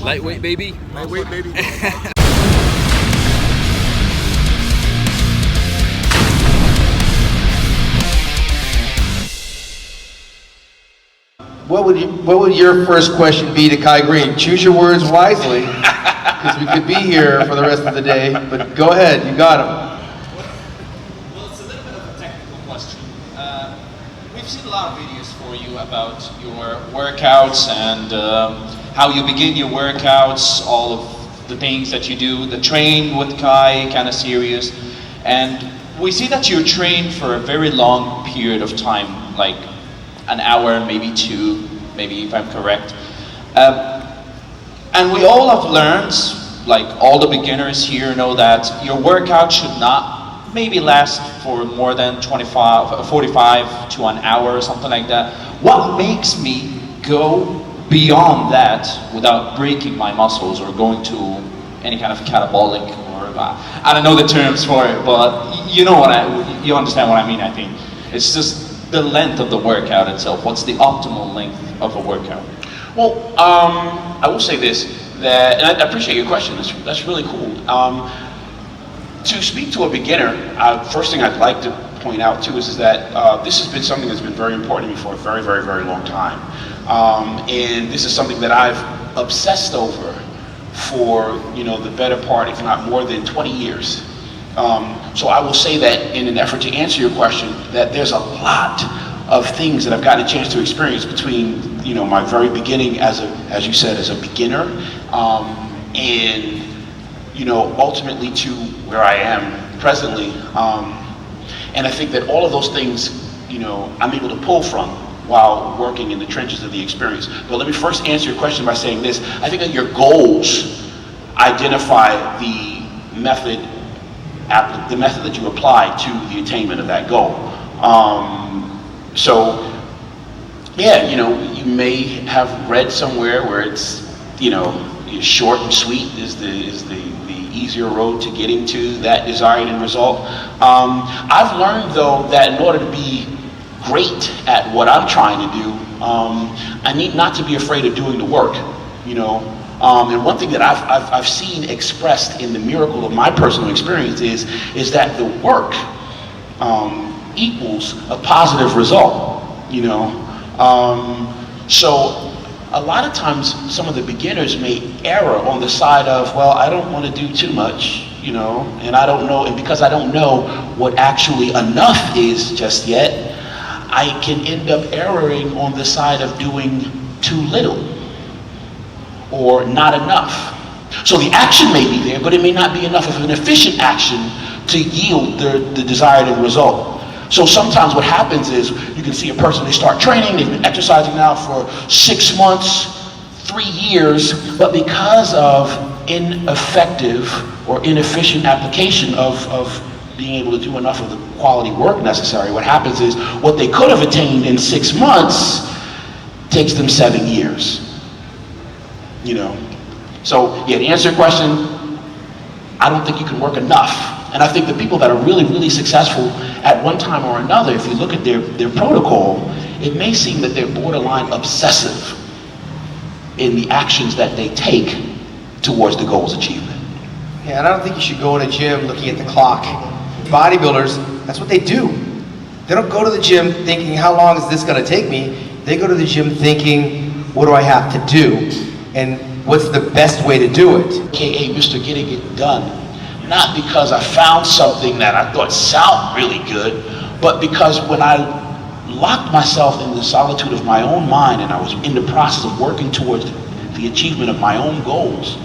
Lightweight, baby. Lightweight, baby. What would your first question be to Kai Green? Choose your words wisely, because we could be here for the rest of the day. But go ahead, you got him. Well, it's a little bit of a technical question. We've seen a lot of videos for you about your workouts and how you begin your workouts, all of the things that you do. The Train with Kai kind of series, and we see that you train for a very long period of time, like an hour, maybe two, maybe if I'm correct. And we all have learned, like all the beginners here know that your workout should not maybe last for more than 45 to an hour or something like that. What makes me go beyond that without breaking my muscles or going to any kind of catabolic, or I don't know the terms for it, but you know you understand what I mean, I think. It's just the length of the workout itself. What's the optimal length of a workout? Well, I will say this, that, and I appreciate your question, that's really cool. To speak to a beginner, first thing I'd like to point out too is that this has been something that's been very important to me for a very, very, very long time. And this is something that I've obsessed over for, the better part, if not more than 20 years. So I will say that in an effort to answer your question, that there's a lot of things that I've gotten a chance to experience between, my very beginning as you said, as a beginner, and, ultimately to where I am presently. And I think that all of those things, I'm able to pull from while working in the trenches of the experience. But let me first answer your question by saying this. I think that your goals identify the method that you apply to the attainment of that goal. So, yeah, you may have read somewhere where it's, short and sweet is the easier road to getting to that desired end result. I've learned though that in order to be great at what I'm trying to do, I need not to be afraid of doing the work, And one thing that I've seen expressed in the miracle of my personal experience is that the work equals a positive result, So a lot of times some of the beginners may err on the side of, well, I don't want to do too much, and I don't know, and because I don't know what actually enough is just yet, I can end up erring on the side of doing too little or not enough. So the action may be there, but it may not be enough of an efficient action to yield the desired end result. So sometimes what happens is you can see a person, they start training, they've been exercising now for 6 months, 3 years, but because of ineffective or inefficient application of being able to do enough of the quality work necessary, what happens is what they could have attained in 6 months takes them 7 years. So yeah, to answer your question, I don't think you can work enough. And I think the people that are really, really successful at one time or another, if you look at their protocol, it may seem that they're borderline obsessive in the actions that they take towards the goal's achievement. Yeah, and I don't think you should go in a gym looking at the clock. Bodybuilders, that's what they do. They don't go to the gym thinking, how long is this going to take me? They go to the gym thinking, what do I have to do? And what's the best way to do it? AKA Mr. Getting It Done. Not because I found something that I thought sounded really good, but because when I locked myself in the solitude of my own mind and I was in the process of working towards the achievement of my own goals,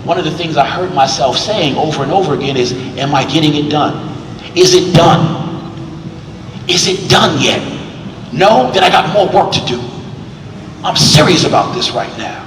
one of the things I heard myself saying over and over again is, am I getting it done? Is it done? Is it done yet? No? Then I got more work to do. I'm serious about this right now.